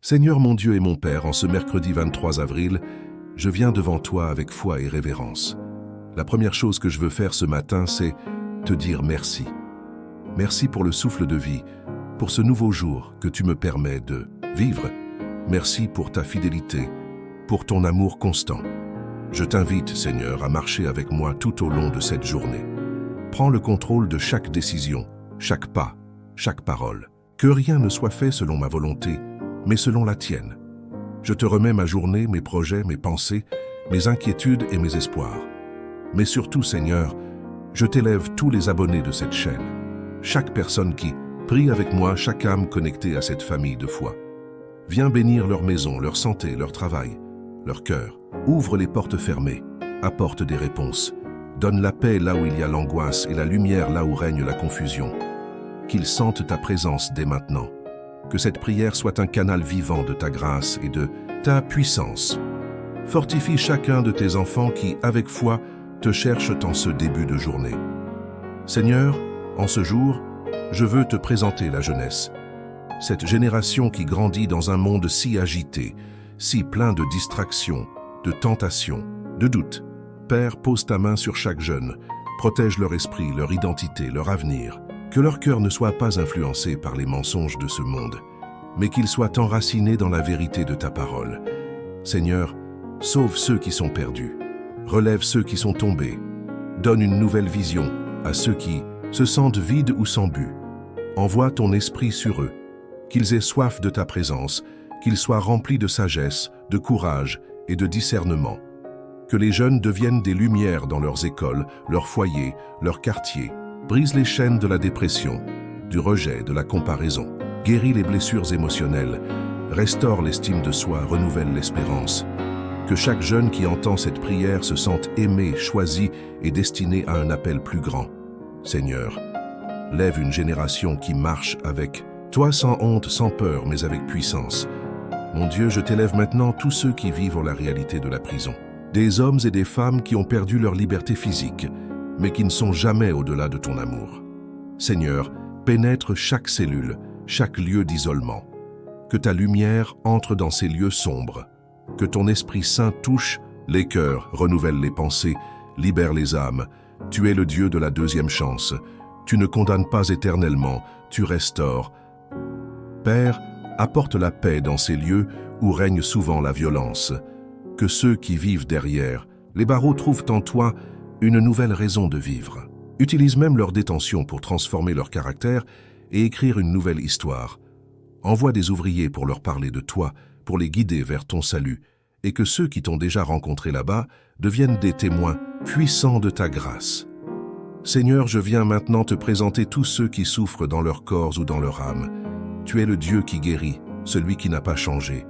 Seigneur mon Dieu et mon Père, en ce mercredi 23 avril, je viens devant toi avec foi et révérence. La première chose que je veux faire ce matin, c'est te dire merci. Merci pour le souffle de vie, pour ce nouveau jour que tu me permets de vivre. Merci pour ta fidélité, pour ton amour constant. Je t'invite, Seigneur, à marcher avec moi tout au long de cette journée. Prends le contrôle de chaque décision, chaque pas, chaque parole. Que rien ne soit fait selon ma volonté, mais selon la tienne. Je te remets ma journée, mes projets, mes pensées, mes inquiétudes et mes espoirs. Mais surtout, Seigneur, je t'élève tous les abonnés de cette chaîne. Chaque personne qui prie avec moi, chaque âme connectée à cette famille de foi. Viens bénir leur maison, leur santé, leur travail, leur cœur. Ouvre les portes fermées, apporte des réponses. Donne la paix là où il y a l'angoisse et la lumière là où règne la confusion. Qu'ils sentent ta présence dès maintenant. Que cette prière soit un canal vivant de ta grâce et de ta puissance. Fortifie chacun de tes enfants qui, avec foi, te cherchent en ce début de journée. Seigneur, en ce jour, je veux te présenter la jeunesse. Cette génération qui grandit dans un monde si agité, si plein de distractions, de tentations, de doutes. Père, pose ta main sur chaque jeune, protège leur esprit, leur identité, leur avenir. Que leur cœur ne soit pas influencé par les mensonges de ce monde, mais qu'il soit enraciné dans la vérité de ta parole. Seigneur, sauve ceux qui sont perdus, relève ceux qui sont tombés, donne une nouvelle vision à ceux qui se sentent vides ou sans but. Envoie ton esprit sur eux, qu'ils aient soif de ta présence, qu'ils soient remplis de sagesse, de courage et de discernement. Que les jeunes deviennent des lumières dans leurs écoles, leurs foyers, leurs quartiers. Brise les chaînes de la dépression, du rejet, de la comparaison. Guéris les blessures émotionnelles, restaure l'estime de soi, renouvelle l'espérance. Que chaque jeune qui entend cette prière se sente aimé, choisi et destiné à un appel plus grand. Seigneur, lève une génération qui marche avec toi sans honte, sans peur, mais avec puissance. Mon Dieu, je t'élève maintenant tous ceux qui vivent la réalité de la prison. Des hommes et des femmes qui ont perdu leur liberté physique, mais qui ne sont jamais au-delà de ton amour. Seigneur, pénètre chaque cellule, chaque lieu d'isolement. Que ta lumière entre dans ces lieux sombres. Que ton Esprit Saint touche les cœurs, renouvelle les pensées, libère les âmes. Tu es le Dieu de la deuxième chance. Tu ne condamnes pas éternellement, tu restaures. Père, apporte la paix dans ces lieux où règne souvent la violence. Que ceux qui vivent derrière, les barreaux trouvent en toi une nouvelle raison de vivre. Utilise même leur détention pour transformer leur caractère et écrire une nouvelle histoire. Envoie des ouvriers pour leur parler de toi, pour les guider vers ton salut, et que ceux qui t'ont déjà rencontré là-bas deviennent des témoins puissants de ta grâce. Seigneur, je viens maintenant te présenter tous ceux qui souffrent dans leur corps ou dans leur âme. Tu es le Dieu qui guérit, celui qui n'a pas changé.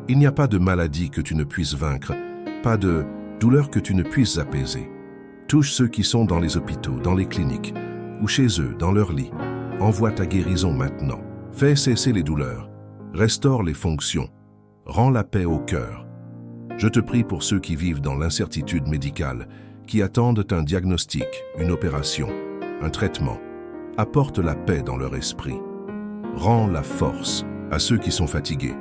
Il n'y a pas de maladie que tu ne puisses vaincre, pas de douleur que tu ne puisses apaiser. Touche ceux qui sont dans les hôpitaux, dans les cliniques, ou chez eux, dans leur lit. Envoie ta guérison maintenant. Fais cesser les douleurs. Restaure les fonctions. Rends la paix au cœur. Je te prie pour ceux qui vivent dans l'incertitude médicale, qui attendent un diagnostic, une opération, un traitement. Apporte la paix dans leur esprit. Rends la force à ceux qui sont fatigués.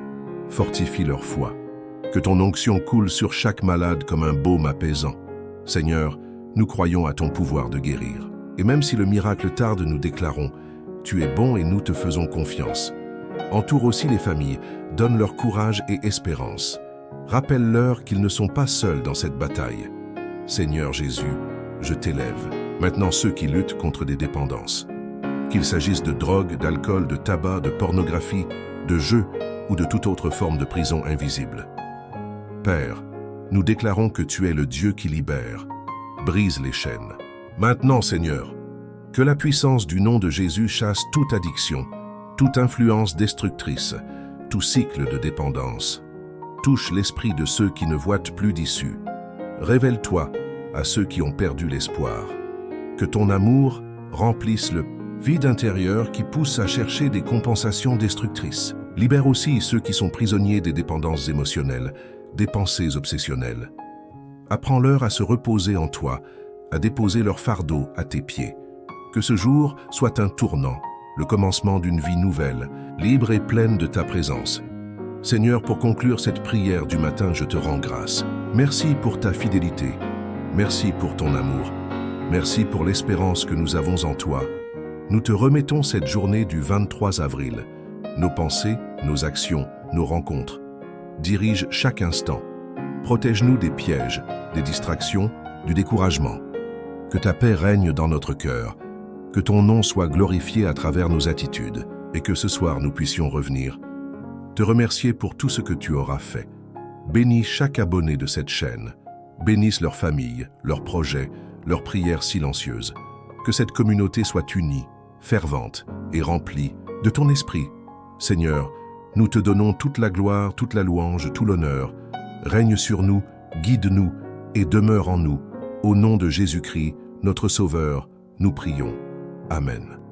Fortifie leur foi. Que ton onction coule sur chaque malade comme un baume apaisant. Seigneur, nous croyons à ton pouvoir de guérir. Et même si le miracle tarde, nous déclarons, tu es bon et nous te faisons confiance. Entoure aussi les familles, donne leur courage et espérance. Rappelle-leur qu'ils ne sont pas seuls dans cette bataille. Seigneur Jésus, je t'élève. Maintenant ceux qui luttent contre des dépendances. Qu'il s'agisse de drogue, d'alcool, de tabac, de pornographie, de jeux ou de toute autre forme de prison invisible. Père, nous déclarons que tu es le Dieu qui libère. Brise les chaînes. Maintenant, Seigneur, que la puissance du nom de Jésus chasse toute addiction, toute influence destructrice, tout cycle de dépendance. Touche l'esprit de ceux qui ne voient plus d'issue. Révèle-toi à ceux qui ont perdu l'espoir. Que ton amour remplisse le vide intérieur qui pousse à chercher des compensations destructrices. Libère aussi ceux qui sont prisonniers des dépendances émotionnelles, des pensées obsessionnelles. Apprends-leur à se reposer en toi, à déposer leur fardeau à tes pieds. Que ce jour soit un tournant, le commencement d'une vie nouvelle, libre et pleine de ta présence. Seigneur, pour conclure cette prière du matin, je te rends grâce. Merci pour ta fidélité. Merci pour ton amour. Merci pour l'espérance que nous avons en toi. Nous te remettons cette journée du 23 avril. Nos pensées, nos actions, nos rencontres. Dirige chaque instant. Protège-nous des pièges, des distractions, du découragement. Que ta paix règne dans notre cœur. Que ton nom soit glorifié à travers nos attitudes et que ce soir nous puissions revenir. Te remercier pour tout ce que tu auras fait. Bénis chaque abonné de cette chaîne. Bénisse leur famille, leurs projets, leurs prières silencieuses. Que cette communauté soit unie, fervente et remplie de ton esprit. Seigneur, nous te donnons toute la gloire, toute la louange, tout l'honneur. Règne sur nous, guide-nous et demeure en nous. Au nom de Jésus-Christ, notre Sauveur, nous prions. Amen.